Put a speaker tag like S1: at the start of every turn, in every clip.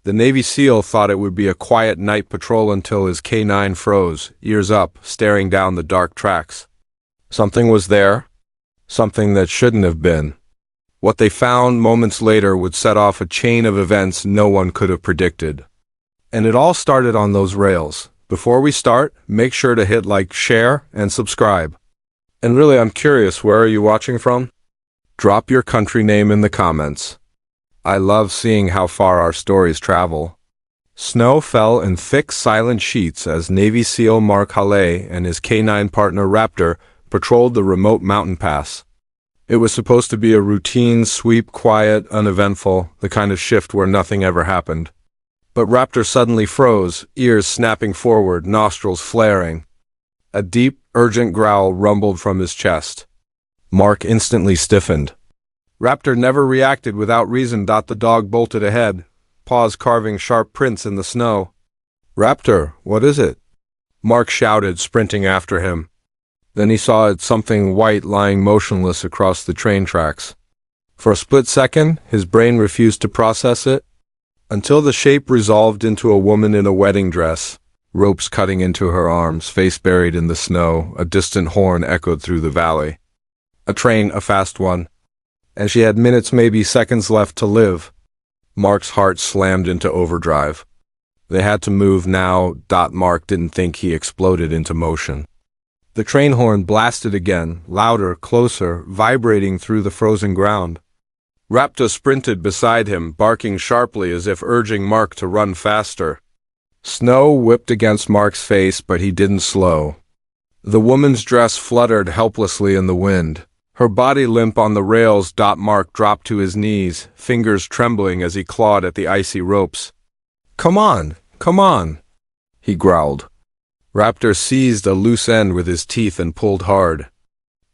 S1: The Navy SEAL thought it would be a quiet night patrol until his K9 froze, ears up, staring down the dark tracks. Something was there, something that shouldn't have been. What they found moments later would set off a chain of events no one could have predicted. And it all started on those rails. Before we start, make sure to hit like, share, and subscribe. And really, I'm curious, where are you watching from? Drop your country name in the comments. I love seeing how far our stories travel. Snow fell in thick, silent sheets as Navy SEAL Mark Halle and his K9 partner Raptor patrolled the remote mountain pass. It was supposed to be a routine sweep, quiet, uneventful, the kind of shift where nothing ever happened. But Raptor suddenly froze, ears snapping forward, nostrils flaring. A deep, urgent growl rumbled from his chest. Mark instantly stiffened. Raptor never reacted without reason. The dog bolted ahead, paws carving sharp prints in the snow. "Raptor, what is it?" Mark shouted, sprinting after him. Then he saw something white lying motionless across the train tracks. For a split second, his brain refused to process it, until the shape resolved into a woman in a wedding dress, ropes cutting into her arms, face buried in the snow. A distant horn echoed through the valley. A train, a fast one. And she had minutes, maybe seconds left to live. Mark's heart slammed into overdrive. They had to move now. Mark didn't think he exploded into motion. The train horn blasted again, louder, closer, vibrating through the frozen ground. Raptor sprinted beside him, barking sharply as if urging Mark to run faster. Snow whipped against Mark's face, but he didn't slow. The woman's dress fluttered helplessly in the wind. Her body limp on the rails. Mark dropped to his knees, fingers trembling as he clawed at the icy ropes. Come on, he growled. Raptor seized a loose end with his teeth and pulled hard.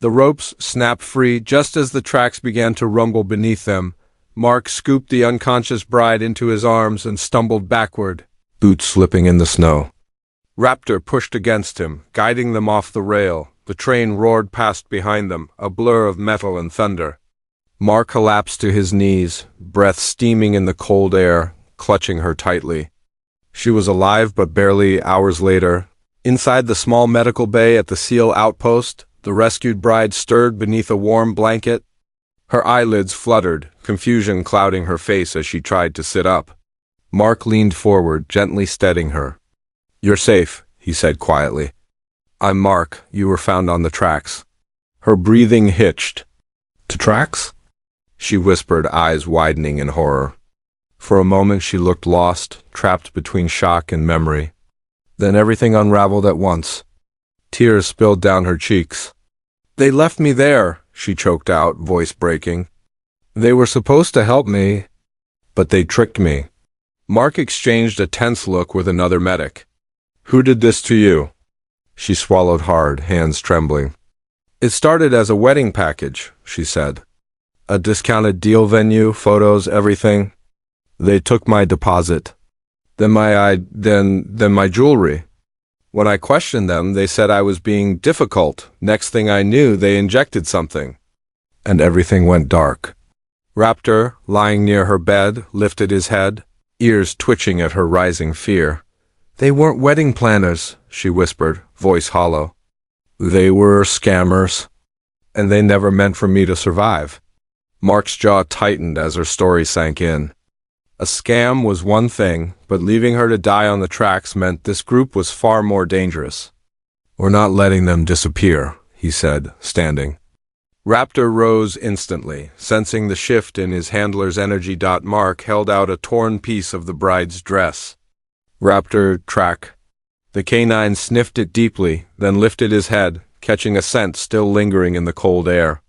S1: The ropes snapped free just as the tracks began to rumble beneath them. Mark scooped the unconscious bride into his arms and stumbled backward, boots slipping in the snow. Raptor pushed against him, guiding them off the rail. The train roared past behind them, a blur of metal and thunder. Mark collapsed to his knees, breath steaming in the cold air, clutching her tightly. She was alive, but barely. Hours later, inside the small medical bay at the SEAL outpost, the rescued bride stirred beneath a warm blanket. Her eyelids fluttered, confusion clouding her face as she tried to sit up. Mark leaned forward, gently steadying her. "You're safe," he said quietly. "I'm Mark. You were found on the tracks." Her breathing hitched. "To tracks?" she whispered, eyes widening in horror. For a moment she looked lost, trapped between shock and memory. Then everything unraveled at once. Tears spilled down her cheeks. "They left me there," she choked out, voice breaking. "They were supposed to help me, but they tricked me." Mark exchanged a tense look with another medic. "Who did this to you?" She swallowed hard, hands trembling. "It started as a wedding package," she said. "A discounted deal venue, photos, everything. They took my deposit. Then my jewelry. When I questioned them, they said I was being difficult. Next thing I knew, they injected something. And everything went dark." Raptor, lying near her bed, lifted his head, ears twitching at her rising fear. "They weren't wedding planners," she whispered, voice hollow. "They were scammers. And they never meant for me to survive." Mark's jaw tightened as her story sank in. A scam was one thing, but leaving her to die on the tracks meant this group was far more dangerous. "We're not letting them disappear," he said, standing. Raptor rose instantly, sensing the shift in his handler's energy. Mark held out a torn piece of the bride's dress. "Raptor, track." The K9 sniffed it deeply, then lifted his head, catching a scent still lingering in the cold air.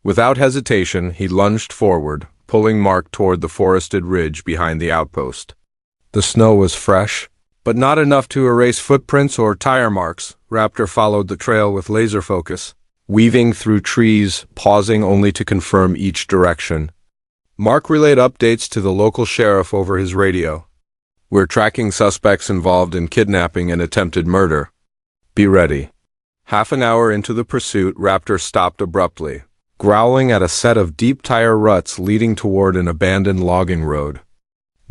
S1: Without hesitation, he lunged forward, pulling Mark toward the forested ridge behind the outpost. The snow was fresh, but not enough to erase footprints or tire marks. Raptor followed the trail with laser focus, weaving through trees, pausing only to confirm each direction. Mark relayed updates to the local sheriff over his radio. "We're tracking suspects involved in kidnapping and attempted murder. Be ready." Half an hour into the pursuit, Raptor stopped abruptly, growling at a set of deep tire ruts leading toward an abandoned logging road.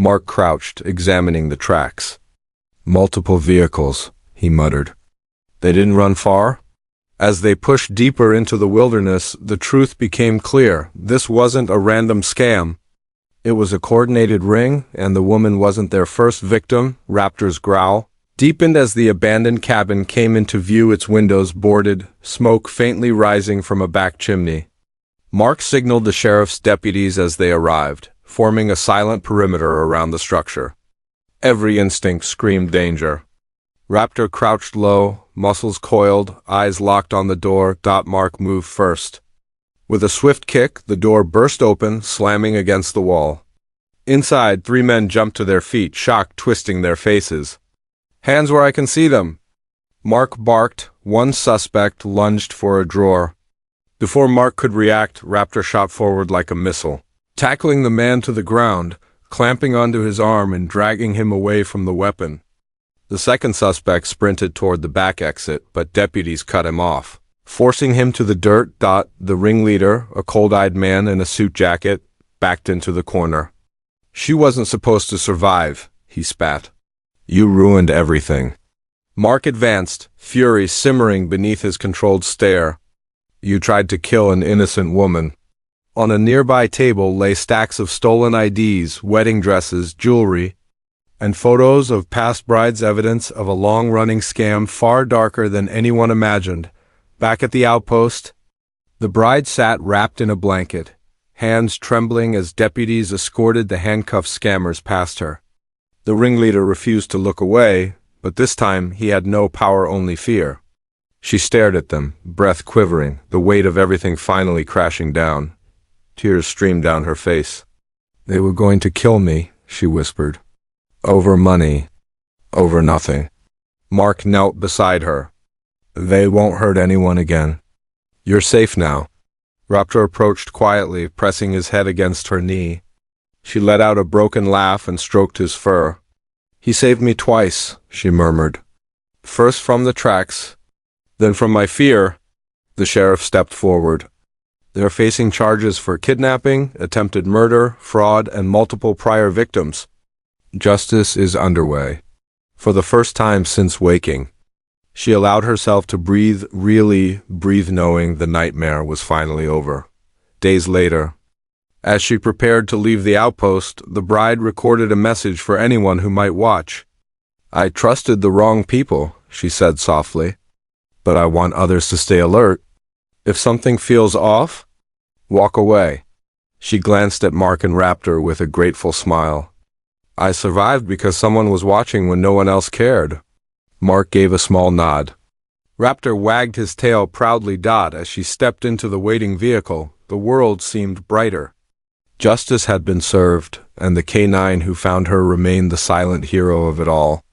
S1: Mark crouched, examining the tracks. Multiple vehicles, he muttered. They didn't run far? As they pushed deeper into the wilderness, the truth became clear. This wasn't a random scam. It was a coordinated ring, and the woman wasn't their first victim. Raptor's growl deepened as the abandoned cabin came into view, its windows boarded, smoke faintly rising from a back chimney. Mark signaled the sheriff's deputies as they arrived, forming a silent perimeter around the structure. Every instinct screamed danger. Raptor crouched low, muscles coiled, eyes locked on the door. Mark moved first. With a swift kick, the door burst open, slamming against the wall. Inside, 3 men jumped to their feet, shock twisting their faces. "Hands where I can see them!" Mark barked. One suspect lunged for a drawer. Before Mark could react, Raptor shot forward like a missile, tackling the man to the ground, clamping onto his arm and dragging him away from the weapon. The second suspect sprinted toward the back exit, but deputies cut him off, forcing him to the dirt. The ringleader, a cold-eyed man in a suit jacket, backed into the corner. "She wasn't supposed to survive," he spat. "You ruined everything." Mark advanced, fury simmering beneath his controlled stare. "You tried to kill an innocent woman." On a nearby table lay stacks of stolen IDs, wedding dresses, jewelry, and photos of past brides, evidence of a long-running scam far darker than anyone imagined. Back at the outpost, the bride sat wrapped in a blanket, hands trembling as deputies escorted the handcuffed scammers past her. The ringleader refused to look away, but this time he had no power, only fear. She stared at them, breath quivering, the weight of everything finally crashing down. Tears streamed down her face. "They were going to kill me," she whispered. "Over money. Over nothing." Mark knelt beside her. "They won't hurt anyone again. You're safe now." Raptor approached quietly, pressing his head against her knee. She let out a broken laugh and stroked his fur. "He saved me twice," she murmured. "First from the tracks, then from my fear." The sheriff stepped forward. "They're facing charges for kidnapping, attempted murder, fraud, and multiple prior victims. Justice is underway." For the first time since waking, she allowed herself to breathe, really breathe, knowing the nightmare was finally over. Days later, as she prepared to leave the outpost, the bride recorded a message for anyone who might watch. "I trusted the wrong people," she said softly, "but I want others to stay alert. If something feels off, walk away." She glanced at Mark and Raptor with a grateful smile. "I survived because someone was watching when no one else cared." Mark gave a small nod. Raptor wagged his tail proudly. As she stepped into the waiting vehicle, the world seemed brighter. Justice had been served, and the K9 who found her remained the silent hero of it all.